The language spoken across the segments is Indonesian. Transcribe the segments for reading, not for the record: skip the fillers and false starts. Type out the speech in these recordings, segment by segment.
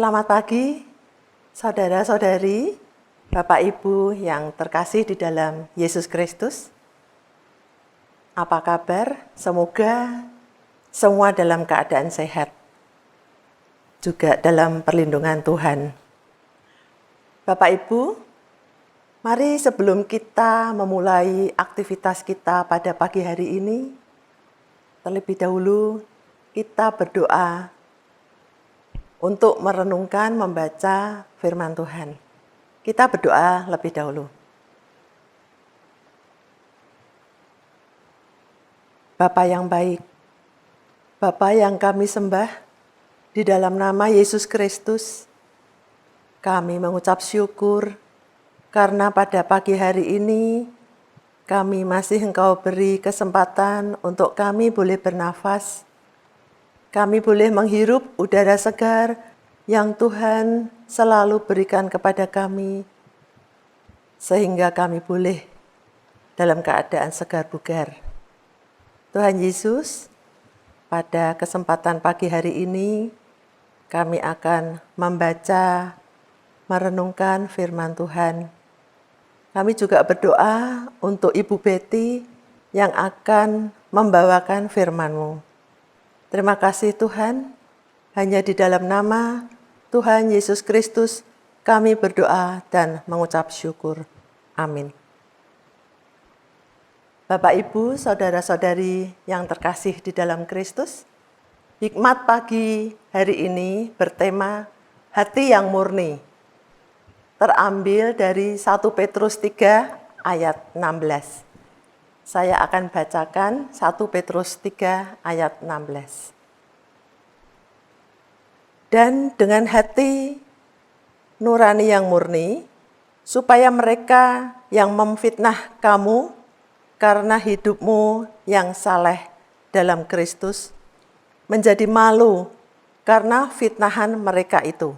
Selamat pagi, saudara-saudari, Bapak Ibu yang terkasih di dalam Yesus Kristus. Apa kabar? Semoga semua dalam keadaan sehat, juga dalam perlindungan Tuhan. Bapak Ibu, mari sebelum kita memulai aktivitas kita pada pagi hari ini, terlebih dahulu kita berdoa untuk merenungkan, membaca firman Tuhan. Kita berdoa lebih dahulu. Bapa yang baik, Bapa yang kami sembah, di dalam nama Yesus Kristus, kami mengucap syukur karena pada pagi hari ini kami masih Engkau beri kesempatan untuk kami boleh bernafas. Kami boleh menghirup udara segar yang Tuhan selalu berikan kepada kami, sehingga kami boleh dalam keadaan segar bugar. Tuhan Yesus, pada kesempatan pagi hari ini, kami akan membaca, merenungkan firman Tuhan. Kami juga berdoa untuk Ibu Betty yang akan membawakan firman-Mu. Terima kasih Tuhan, hanya di dalam nama Tuhan Yesus Kristus kami berdoa dan mengucap syukur. Amin. Bapak, Ibu, saudara-saudari yang terkasih di dalam Kristus, hikmat pagi hari ini bertema hati yang murni. Terambil dari 1 Petrus 3 ayat 16. Saya akan bacakan 1 Petrus 3 ayat 16. Dan dengan hati nurani yang murni, supaya mereka yang memfitnah kamu karena hidupmu yang saleh dalam Kristus, menjadi malu karena fitnahan mereka itu.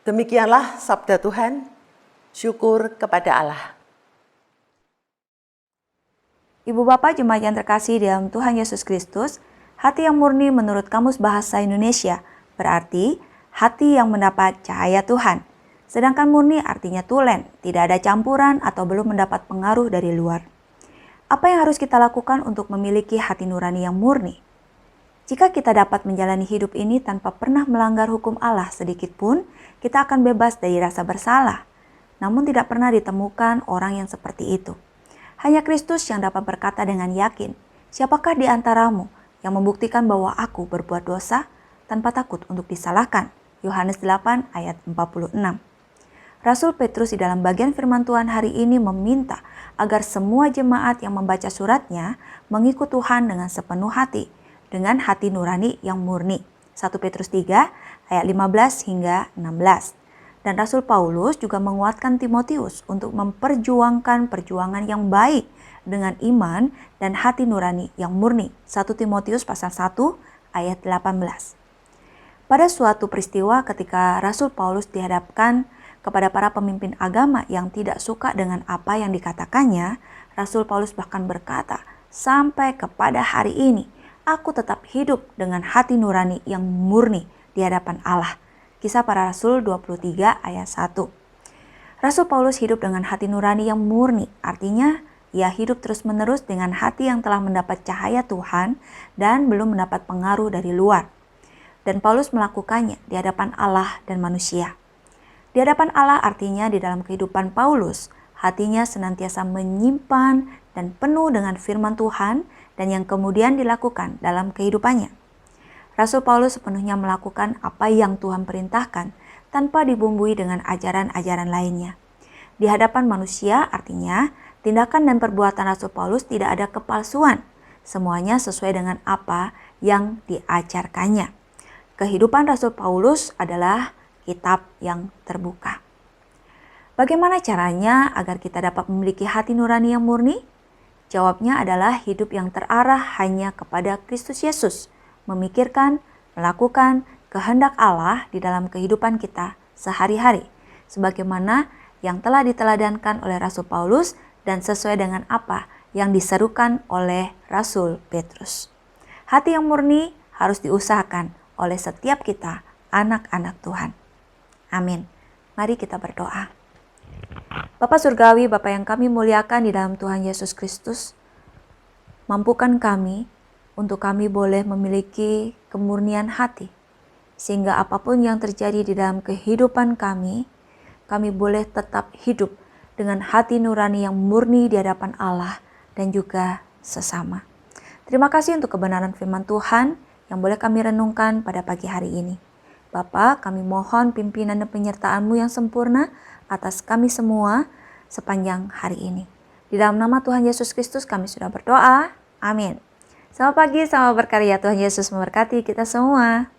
Demikianlah sabda Tuhan, syukur kepada Allah. Ibu Bapak Jemaat yang terkasih dalam Tuhan Yesus Kristus, hati yang murni menurut Kamus Bahasa Indonesia berarti hati yang mendapat cahaya Tuhan. Sedangkan murni artinya tulen, tidak ada campuran atau belum mendapat pengaruh dari luar. Apa yang harus kita lakukan untuk memiliki hati nurani yang murni? Jika kita dapat menjalani hidup ini tanpa pernah melanggar hukum Allah sedikit pun, kita akan bebas dari rasa bersalah. Namun tidak pernah ditemukan orang yang seperti itu. Hanya Kristus yang dapat berkata dengan yakin, siapakah di antaramu yang membuktikan bahwa aku berbuat dosa tanpa takut untuk disalahkan? Yohanes 8 ayat 46. Rasul Petrus di dalam bagian firman Tuhan hari ini meminta agar semua jemaat yang membaca suratnya mengikut Tuhan dengan sepenuh hati, dengan hati nurani yang murni. 1 Petrus 3 ayat 15 hingga 16. Dan Rasul Paulus juga menguatkan Timotius untuk memperjuangkan perjuangan yang baik dengan iman dan hati nurani yang murni. 1 Timotius pasal 1 ayat 18. Pada suatu peristiwa ketika Rasul Paulus dihadapkan kepada para pemimpin agama yang tidak suka dengan apa yang dikatakannya, Rasul Paulus bahkan berkata, sampai kepada hari ini, aku tetap hidup dengan hati nurani yang murni di hadapan Allah. Kisah Para Rasul 23 ayat 1. Rasul Paulus hidup dengan hati nurani yang murni, artinya ia hidup terus-menerus dengan hati yang telah mendapat cahaya Tuhan dan belum mendapat pengaruh dari luar. Dan Paulus melakukannya di hadapan Allah dan manusia. Di hadapan Allah artinya di dalam kehidupan Paulus, hatinya senantiasa menyimpan dan penuh dengan firman Tuhan dan yang kemudian dilakukan dalam kehidupannya. Rasul Paulus sepenuhnya melakukan apa yang Tuhan perintahkan tanpa dibumbui dengan ajaran-ajaran lainnya. Di hadapan manusia artinya tindakan dan perbuatan Rasul Paulus tidak ada kepalsuan. Semuanya sesuai dengan apa yang diajarkannya. Kehidupan Rasul Paulus adalah kitab yang terbuka. Bagaimana caranya agar kita dapat memiliki hati nurani yang murni? Jawabnya adalah hidup yang terarah hanya kepada Kristus Yesus. Memikirkan, melakukan kehendak Allah di dalam kehidupan kita sehari-hari, sebagaimana yang telah diteladankan oleh Rasul Paulus dan sesuai dengan apa yang diserukan oleh Rasul Petrus. Hati yang murni harus diusahakan oleh setiap kita anak-anak Tuhan. Amin. Mari kita berdoa. Bapa Surgawi, Bapa yang kami muliakan di dalam Tuhan Yesus Kristus, mampukan kami untuk kami boleh memiliki kemurnian hati, sehingga apapun yang terjadi di dalam kehidupan kami boleh tetap hidup dengan hati nurani yang murni di hadapan Allah dan juga sesama. Terima kasih untuk kebenaran firman Tuhan yang boleh kami renungkan pada pagi hari ini. Bapa, kami mohon pimpinan dan penyertaan-Mu yang sempurna atas kami semua sepanjang hari ini. Di dalam nama Tuhan Yesus Kristus kami sudah berdoa. Amin. Selamat pagi, selamat berkarya. Tuhan Yesus memberkati kita semua.